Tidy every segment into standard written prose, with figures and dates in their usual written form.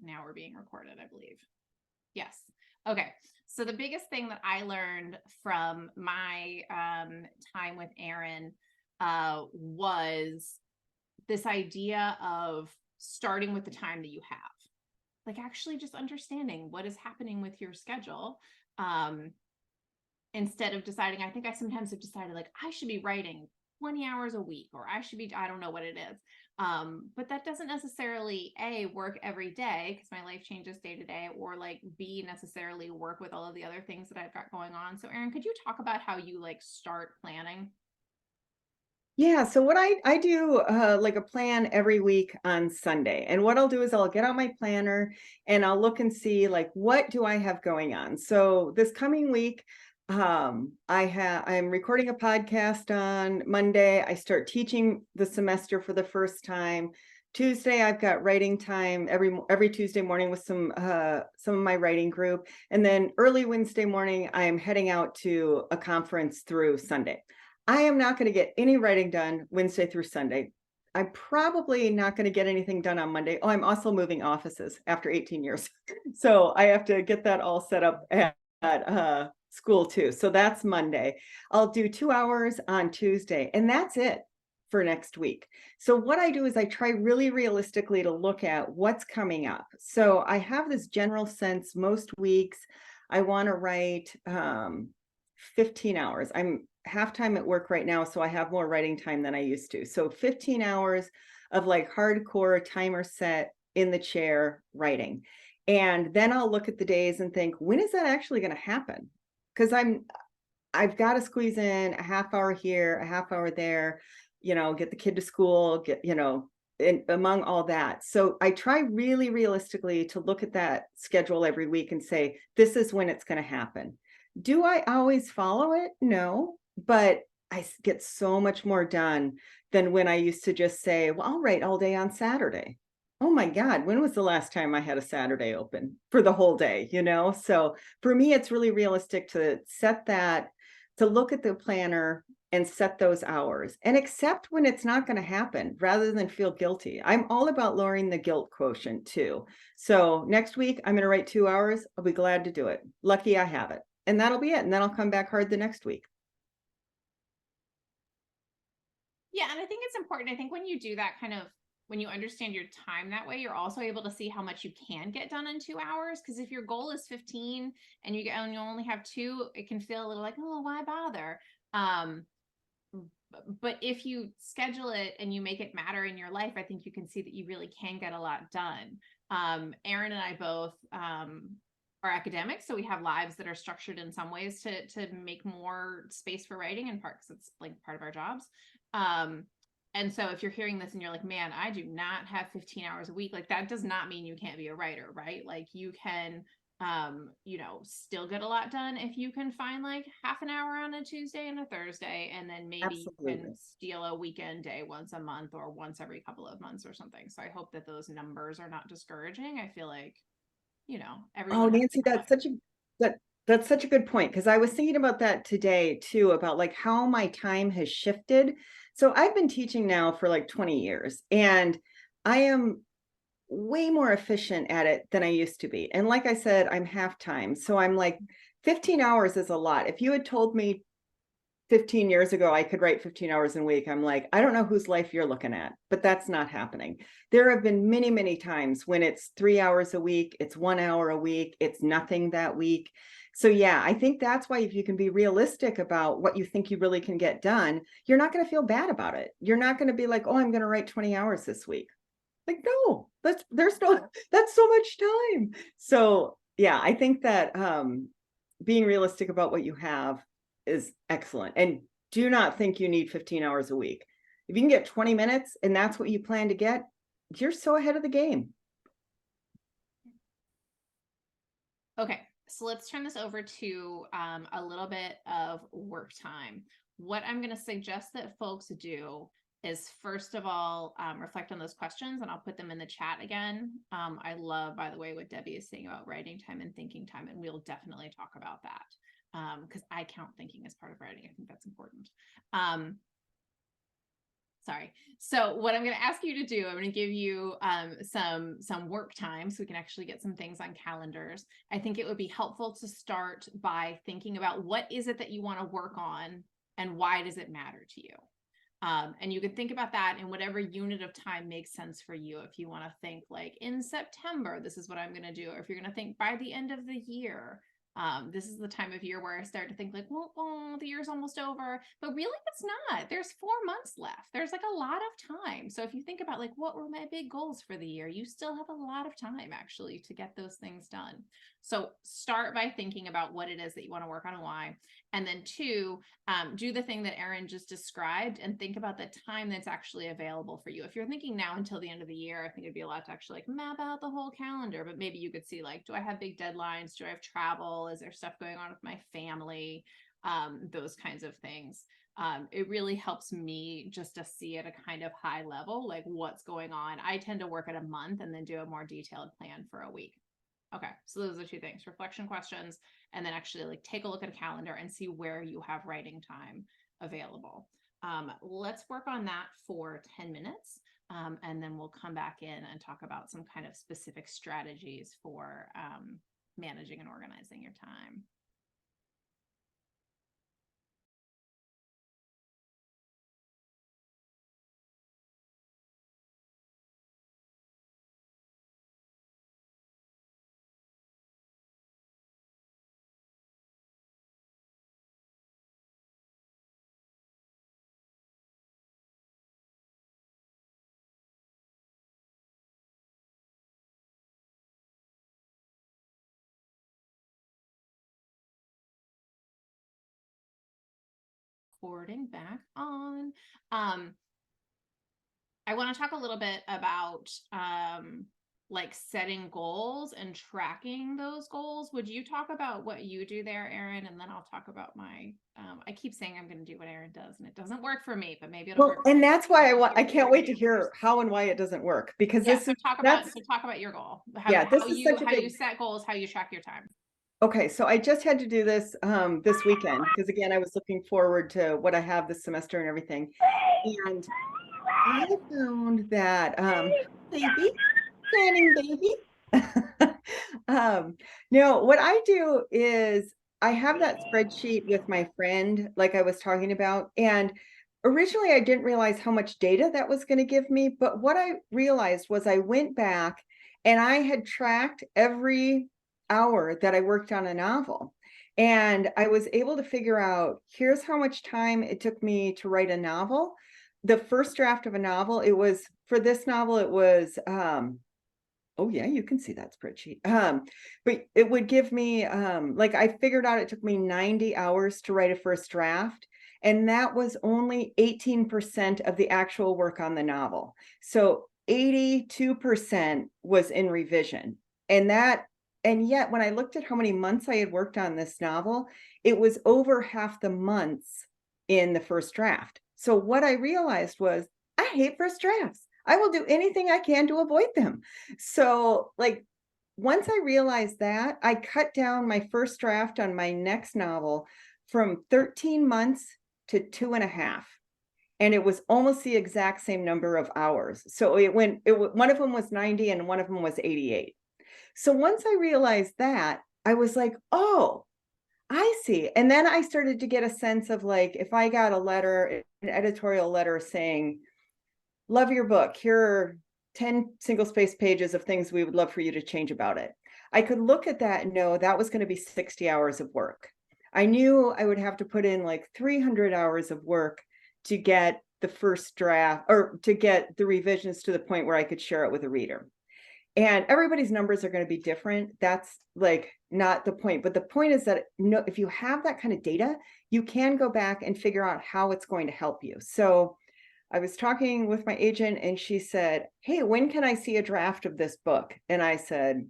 now we're being recorded, I believe. Yes. Okay. So the biggest thing that I learned from my time with Erin was this idea of starting with the time that you have. Like actually just understanding what is happening with your schedule. Instead of deciding, I think I sometimes have decided like I should be writing 20 hours a week, or I should be, I don't know what it is. But that doesn't necessarily A, work every day because my life changes day to day, or like B, necessarily work with all of the other things that I've got going on. So Erin, could you talk about how you like start planning? Yeah, so what I do like a plan every week on Sunday. And what I'll do is I'll get out my planner and I'll look and see like what do I have going on. So this coming week, I'm recording a podcast on Monday. I start teaching the semester for the first time. Tuesday, I've got writing time every Tuesday morning with some of my writing group. And then early Wednesday morning, I am heading out to a conference through Sunday. I am not going to get any writing done Wednesday through Sunday. I'm probably not going to get anything done on Monday. Oh, I'm also moving offices after 18 years. So I have to get that all set up at school too. So that's Monday. I'll do 2 hours on Tuesday, and that's it for next week. So what I do is I try really realistically to look at what's coming up. So I have this general sense most weeks I want to write 15 hours. I'm half-time at work right now, so I have more writing time than I used to. So 15 hours of like hardcore timer set in the chair writing. And then I'll look at the days and think, when is that actually going to happen? Because I've got to squeeze in a half hour here, a half hour there, get the kid to school, among all that. So I try really realistically to look at that schedule every week and say, this is when it's going to happen. Do I always follow it? No, but I get so much more done than when I used to just say, well, I'll write all day on Saturday. Oh my God, when was the last time I had a Saturday open for the whole day? So for me, it's really realistic to set that, to look at the planner and set those hours and accept when it's not going to happen rather than feel guilty. I'm all about lowering the guilt quotient too. So next week, I'm going to write 2 hours. I'll be glad to do it. Lucky I have it. And that'll be it. And then I'll come back hard the next week. Yeah, and I think it's important. I think when you do that kind of, when you understand your time that way, you're also able to see how much you can get done in 2 hours. Because if your goal is 15 and you only have two, it can feel a little like, oh, why bother? But if you schedule it and you make it matter in your life, I think you can see that you really can get a lot done. Erin and I both are academics, so we have lives that are structured in some ways to make more space for writing, in part because it's like part of our jobs. And so if you're hearing this and you're like, man, I do not have 15 hours a week, like that does not mean you can't be a writer, right? Like you can still get a lot done if you can find like half an hour on a Tuesday and a Thursday, and then maybe you can Absolutely. steal a weekend day once a month or once every couple of months or something. So I hope that those numbers are not discouraging. I feel like, Oh, everyone has Nancy, different life. that's such a good point because I was thinking about that today too, about like how my time has shifted. So I've been teaching now for like 20 years and I am way more efficient at it than I used to be. And like I said, I'm half time. So I'm like 15 hours is a lot. If you had told me 15 years ago I could write 15 hours a week, I'm like, I don't know whose life you're looking at, but that's not happening. There have been many, many times when it's 3 hours a week, it's 1 hour a week, it's nothing that week. So yeah, I think that's why if you can be realistic about what you think you really can get done, you're not going to feel bad about it. You're not going to be like, oh, I'm going to write 20 hours this week. Like, no, there's no, that's so much time. So yeah, I think that being realistic about what you have is excellent. And do not think you need 15 hours a week. If you can get 20 minutes and that's what you plan to get, you're so ahead of the game. Okay, so let's turn this over to a little bit of work time. What I'm going to suggest that folks do is, first of all, reflect on those questions, and I'll put them in the chat again. I love, by the way, what Debbie is saying about writing time and thinking time, and we'll definitely talk about that because I count thinking as part of writing. I think that's important. Sorry. So what I'm going to ask you to do, I'm going to give you some work time so we can actually get some things on calendars. I think it would be helpful to start by thinking about what is it that you want to work on and why does it matter to you? And you can think about that in whatever unit of time makes sense for you. If you want to think like in September, this is what I'm going to do. Or if you're going to think by the end of the year, this is the time of year where I start to think like, well, the year's almost over, but really it's not. There's 4 months left. There's like a lot of time. So if you think about like, what were my big goals for the year? You still have a lot of time actually to get those things done. So start by thinking about what it is that you want to work on and why. And then 2, do the thing that Erin just described and think about the time that's actually available for you. If you're thinking now until the end of the year, I think it'd be a lot to actually like map out the whole calendar, but maybe you could see like, do I have big deadlines? Do I have travel? Is there stuff going on with my family? Those kinds of things. It really helps me just to see at a kind of high level, like what's going on. I tend to work at a month and then do a more detailed plan for a week. Okay, so those are 2 things, reflection questions, and then actually like take a look at a calendar and see where you have writing time available. Let's work on that for 10 minutes. And then we'll come back in and talk about some kind of specific strategies for managing and organizing your time. Recording back on. I want to talk a little bit about like setting goals and tracking those goals. Would you talk about what you do there, Erin? And then I'll talk about my, I keep saying I'm going to do what Erin does and it doesn't work for me, but maybe it'll work. And that's why I can't wait to hear how and why it doesn't work, because yeah, so talk about your goal. This is such a how you set goals, how you track your time. Okay, so I just had to do this this weekend because again, I was looking forward to what I have this semester and everything. And I found that baby, planning baby. No, what I do is I have that spreadsheet with my friend, like I was talking about, and originally I didn't realize how much data that was going to give me, but what I realized was I went back and I had tracked every hour that I worked on a novel. And I was able to figure out, here's how much time it took me to write a novel. The first draft of a novel, it was, for this novel, it was, oh yeah, you can see that spreadsheet. But it would give me, like I figured out it took me 90 hours to write a first draft. And that was only 18% of the actual work on the novel. So 82% was in revision. And yet when I looked at how many months I had worked on this novel, it was over half the months in the first draft. So what I realized was, I hate first drafts. I will do anything I can to avoid them. So like, once I realized that, I cut down my first draft on my next novel from 13 months to 2.5. And it was almost the exact same number of hours. So one of them was 90 and one of them was 88. So once I realized that, I was like, oh, I see. And then I started to get a sense of like, if I got a letter, an editorial letter saying, love your book, here are 10 single-space pages of things we would love for you to change about it. I could look at that and know that was going to be 60 hours of work. I knew I would have to put in like 300 hours of work to get the first draft or to get the revisions to the point where I could share it with a reader. And everybody's numbers are going to be different. That's like not the point. But the point is that if you have that kind of data, you can go back and figure out how it's going to help you. So I was talking with my agent and she said, hey, when can I see a draft of this book? And I said,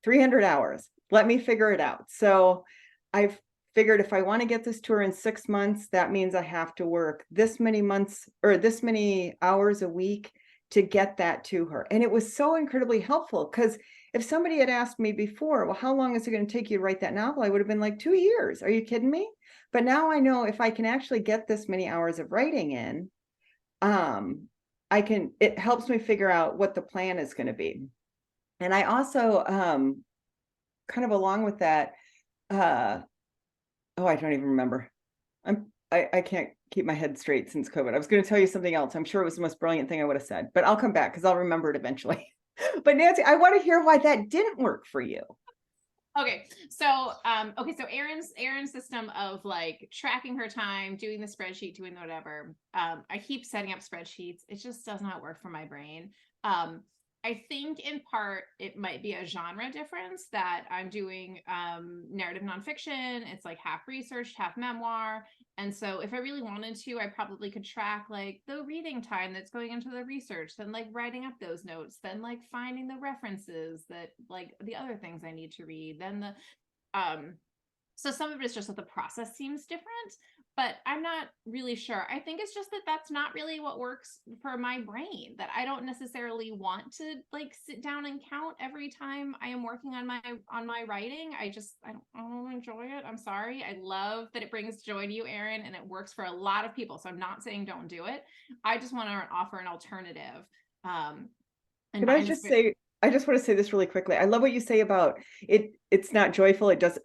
300 hours. Let me figure it out. So I've figured if I want to get this to her in 6 months, that means I have to work this many months or this many hours a week to get that to her. And it was so incredibly helpful because if somebody had asked me before, well, how long is it going to take you to write that novel? I would have been like 2 years. Are you kidding me? But now I know if I can actually get this many hours of writing in, it helps me figure out what the plan is going to be. And I also, kind of along with that, oh, I don't even remember. I can't keep my head straight since COVID. I was going to tell you something else. I'm sure it was the most brilliant thing I would have said, but I'll come back because I'll remember it eventually. But Nancy, I want to hear why that didn't work for you. Okay. So, so Erin's system of like tracking her time, doing the spreadsheet, doing whatever. I keep setting up spreadsheets. It just does not work for my brain. I think in part it might be a genre difference that I'm doing narrative nonfiction. It's like half research, half memoir. And so if I really wanted to, I probably could track like the reading time that's going into the research, then like writing up those notes, then like finding the references that like the other things I need to read, then the so some of it is just that the process seems different, but I'm not really sure. I think it's just that that's not really what works for my brain, that I don't necessarily want to like sit down and count every time I am working on my writing. I don't enjoy it. I'm sorry. I love that it brings joy to you, Erin, and it works for a lot of people. So I'm not saying don't do it. I just want to offer an alternative. And Could I just say, I just want to say this really quickly. I love what you say about it. It's not joyful. It does.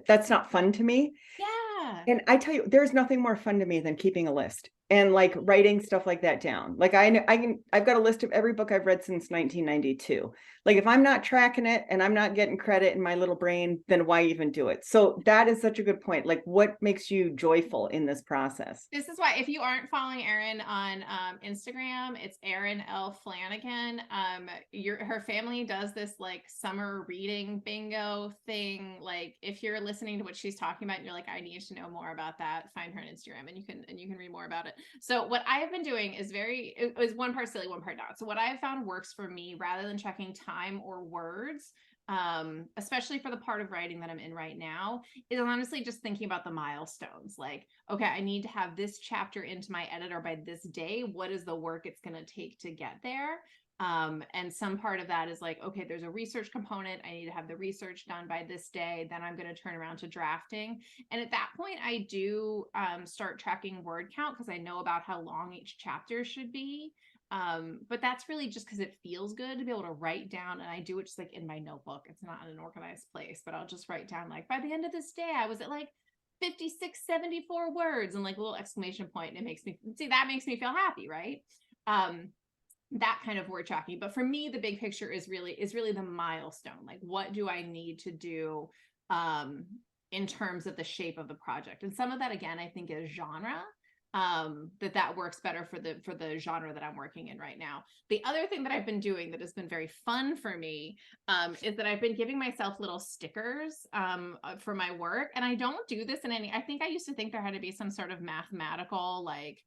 That's not fun to me. yeah. And I tell you, there's nothing more fun to me than keeping a list and like writing stuff like that down. Like I've got a list of every book I've read since 1992. Like if I'm not tracking it and I'm not getting credit in my little brain, then why even do it? So that is such a good point. Like what makes you joyful in this process? This is why if you aren't following Erin on Instagram, it's Erin L. Flanagan. Her family does this like summer reading bingo thing. Like if you're listening to what she's talking about and you're like, I need to know more about that, find her on Instagram and you can read more about it. So what I have been doing is it was one part silly, one part not. So what I have found works for me rather than checking time or words, especially for the part of writing that I'm in right now, is honestly just thinking about the milestones. Like, okay, I need to have this chapter into my editor by this day. What is the work it's going to take to get there? And some part of that is like, okay, there's a research component. I need to have the research done by this day. Then I'm going to turn around to drafting. And at that point, I do start tracking word count because I know about how long each chapter should be. But that's really just because it feels good to be able to write down, and I do it just like in my notebook. It's not in an organized place, but I'll just write down like by the end of this day, I was at like 56, 74 words and like a little exclamation point. And it makes me see, that makes me feel happy, right? That kind of word tracking. But for me, the big picture is really the milestone. Like what do I need to do in terms of the shape of the project? And some of that again, I think is genre. That works better for the genre that I'm working in right now. The other thing that I've been doing that has been very fun for me is that I've been giving myself little stickers for my work. And I don't do this in any, I think I used to think there had to be some sort of mathematical, like,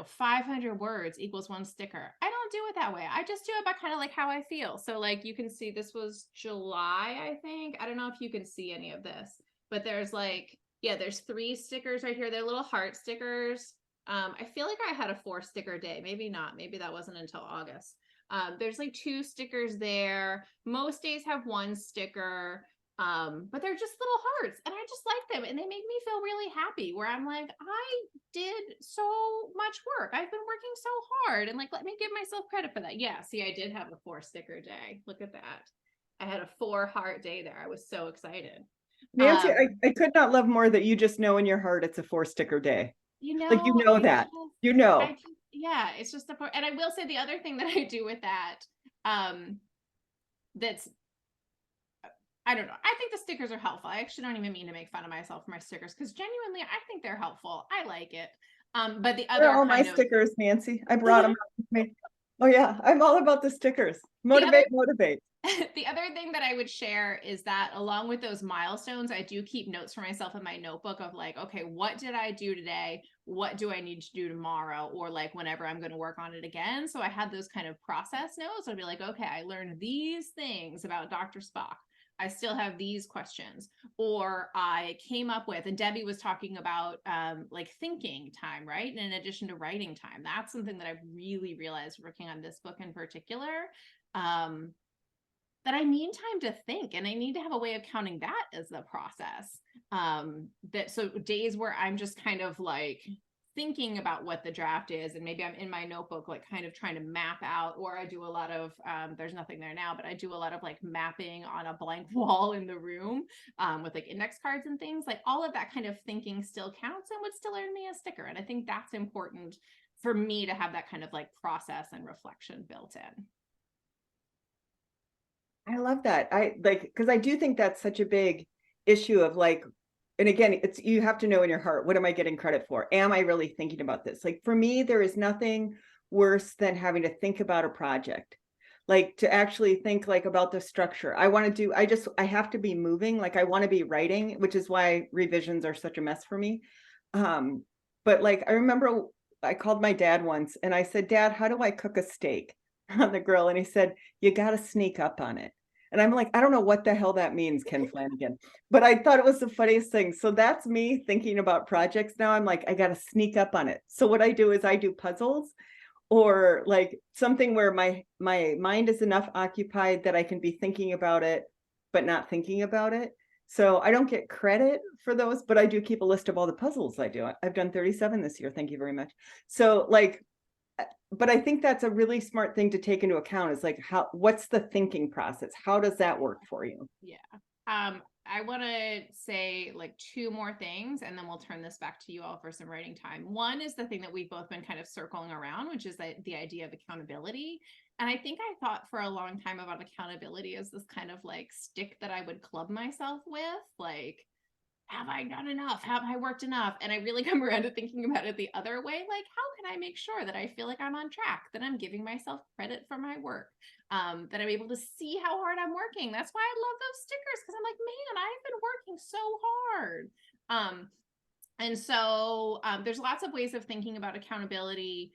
500 words equals one sticker. I don't do it that way. I just do it by kind of like how I feel. So like you can see this was July, I think. I don't know if you can see any of this, but there's like, yeah, there's 3 stickers right here. They're little heart stickers. I feel like I had a 4 sticker day. Maybe not. Maybe that wasn't until August. There's like 2 stickers there. Most days have 1 sticker. But they're just little hearts and I just like them and they make me feel really happy where I'm like, I did so much work. I've been working so hard and like, let me give myself credit for that. Yeah. See, I did have a 4 sticker day. Look at that. I had a 4 heart day there. I was so excited. Nancy, I could not love more that you just know in your heart it's a 4 sticker day. Like you know that. You know. Yeah, it's just the part. And I will say the other thing that I do with that, that's I don't know. I think the stickers are helpful. I actually don't even mean to make fun of myself for my stickers because genuinely I think they're helpful. I like it. But the other They're all my stickers, Nancy. I brought them up with me. Oh yeah, I'm all about the stickers. Motivate. The other thing that I would share is that along with those milestones, I do keep notes for myself in my notebook of like, okay, what did I do today? What do I need to do tomorrow? Or like whenever I'm going to work on it again. So I had those kind of process notes. I'd be like, okay, I learned these things about Dr. Spock. I still have these questions, or I came up with, and Debbie was talking about like thinking time, right? And in addition to writing time, that's something that I've really realized working on this book in particular, that I need time to think and I need to have a way of counting that as the process. So days where I'm just kind of like thinking about what the draft is, and maybe I'm in my notebook, like kind of trying to map out, or I do a lot of, there's nothing there now, but I do a lot of like mapping on a blank wall in the room, with like index cards and things. Like all of that kind of thinking still counts and would still earn me a sticker. And I think that's important for me to have that kind of like process and reflection built in. I love that. I like, because I do think that's such a big issue of like, and again, it's, you have to know in your heart, what am I getting credit for? Am I really thinking about this? Like for me, there is nothing worse than having to think about a project. Like to actually think like about the structure. I want to do, I have to be moving. Like I want to be writing, which is why revisions are such a mess for me. But like I remember I called my dad once and I said, Dad, how do I cook a steak on the grill? And he said, you got to sneak up on it. And I'm like, I don't know what the hell that means, Ken Flanagan. But I thought it was the funniest thing. So that's me thinking about projects now. I'm like, I got to sneak up on it. So what I do is I do puzzles or like something where my mind is enough occupied that I can be thinking about it, but not thinking about it. So I don't get credit for those, but I do keep a list of all the puzzles I do. I've done 37 this year. Thank you very much. So like, but I think that's a really smart thing to take into account is like what's the thinking process? How does that work for you? Yeah. I want to say like two more things, and then we'll turn this back to you all for some writing time. One is the thing that we've both been kind of circling around, which is the idea of accountability. And I think I thought for a long time about accountability as this kind of like stick that I would club myself with, like, have I done enough? Have I worked enough? And I really come around to thinking about it the other way. Like, how can I make sure that I feel like I'm on track, that I'm giving myself credit for my work, that I'm able to see how hard I'm working? That's why I love those stickers, because I'm like, man, I've been working so hard. And so there's lots of ways of thinking about accountability.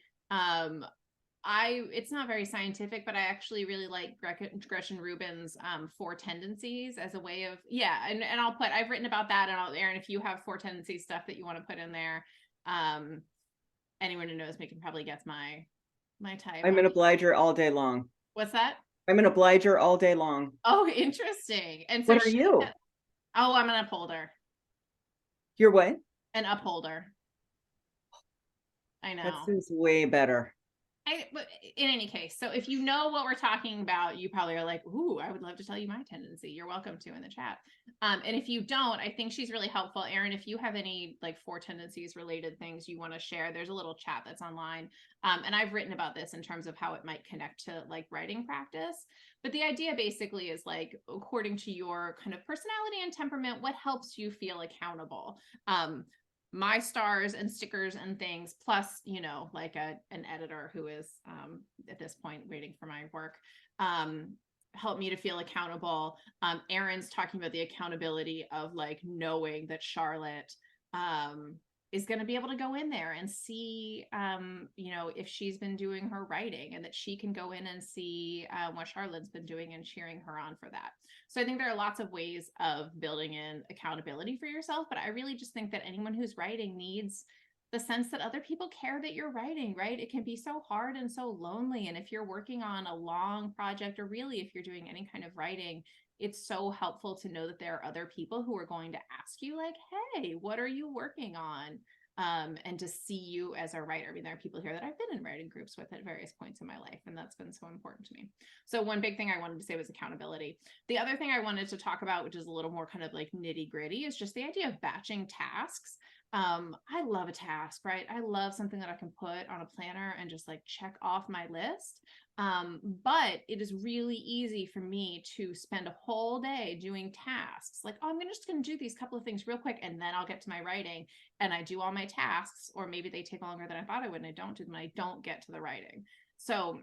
It's not very scientific, but I actually really like Gretchen Rubin's 4 tendencies as a way of, yeah. And I've written about that, and Erin, if you have 4 tendencies stuff that you want to put in there, anyone who knows me can probably guess my type. I'm an obliger all day long. What's that? I'm an obliger all day long. Oh, interesting. And so what are you? Oh, I'm an upholder. You're what? An upholder. I know. That seems way better. But in any case, so if you know what we're talking about, you probably are like, ooh, I would love to tell you my tendency. You're welcome to in the chat. And if you don't, I think she's really helpful. Erin, if you have any like 4 tendencies related things you want to share, there's a little chat that's online. And I've written about this in terms of how it might connect to like writing practice. But the idea basically is like, according to your kind of personality and temperament, what helps you feel accountable? My stars and stickers and things, plus, you know, like an editor who is at this point waiting for my work, help me to feel accountable. Erin's talking about the accountability of like knowing that Charlotte is going to be able to go in there and see, you know, if she's been doing her writing, and that she can go in and see what Charlotte's been doing and cheering her on for that. So I think there are lots of ways of building in accountability for yourself, but I really just think that anyone who's writing needs the sense that other people care that you're writing, right? It can be so hard and so lonely. And if you're working on a long project, or really if you're doing any kind of writing, it's so helpful to know that there are other people who are going to ask you like, hey, what are you working on? And to see you as a writer. I mean, there are people here that I've been in writing groups with at various points in my life, and that's been so important to me. So one big thing I wanted to say was accountability. The other thing I wanted to talk about, which is a little more kind of like nitty gritty, is just the idea of batching tasks. I love a task, right? I love something that I can put on a planner and just like check off my list. But it is really easy for me to spend a whole day doing tasks. Like, oh, I'm just going to do these couple of things real quick, and then I'll get to my writing, and I do all my tasks, or maybe they take longer than I thought I would, and I don't do them, and I don't get to the writing. So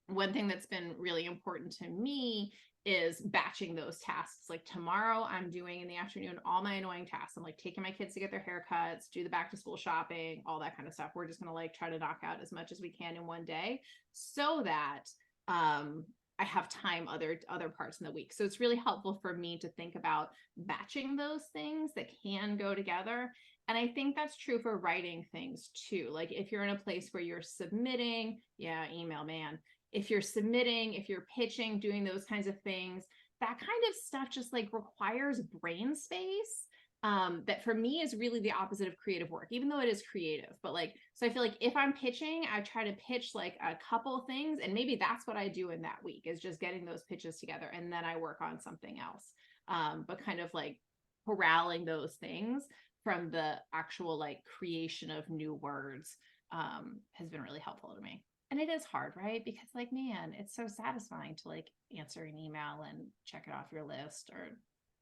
one thing that's been really important to me is batching those tasks. Like tomorrow I'm doing in the afternoon all my annoying tasks. I'm like taking my kids to get their haircuts, do the back to school shopping, all that kind of stuff. We're just going to like try to knock out as much as we can in one day, so that I have time other parts in the week. So it's really helpful for me to think about batching those things that can go together. And I think that's true for writing things too. Like if you're in a place where you're submitting, yeah, email man, if you're submitting, if you're pitching, doing those kinds of things, that kind of stuff just like requires brain space. that for me is really the opposite of creative work, even though it is creative. But like, so I feel like if I'm pitching, I try to pitch like a couple things, and maybe that's what I do in that week, is just getting those pitches together, and then I work on something else. But kind of like corralling those things from the actual like creation of new words has been really helpful to me. And it is hard, right? Because like, man, it's so satisfying to like answer an email and check it off your list, or,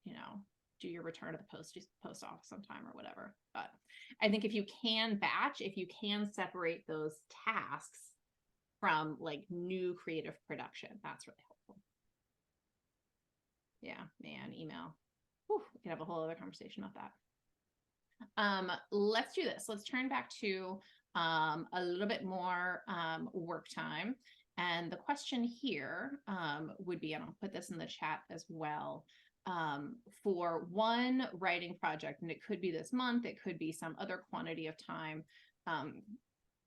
you know, do your return to the post office sometime or whatever. But I think if you can batch, if you can separate those tasks from like new creative production, that's really helpful. Yeah, man, email. Whew, we could have a whole other conversation about that. Let's do this. Let's turn back to a little bit more work time. And the question here would be, and I'll put this in the chat as well, for one writing project, and it could be this month, it could be some other quantity of time.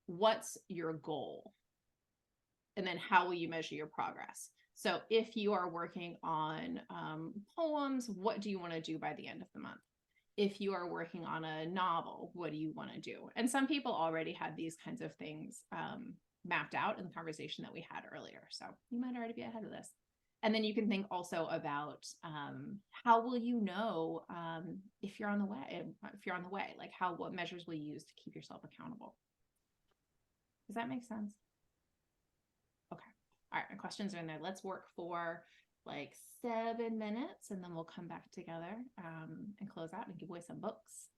What's your goal? And then how will you measure your progress? So if you are working on poems, what do you want to do by the end of the month? If you are working on a novel, what do you want to do? And some people already had these kinds of things mapped out in the conversation that we had earlier. So you might already be ahead of this. And then you can think also about how will you know if you're on the way, like what measures will you use to keep yourself accountable? Does that make sense? Okay. All right, my questions are in there. Let's work for like 7 minutes, and then we'll come back together and close out and give away some books.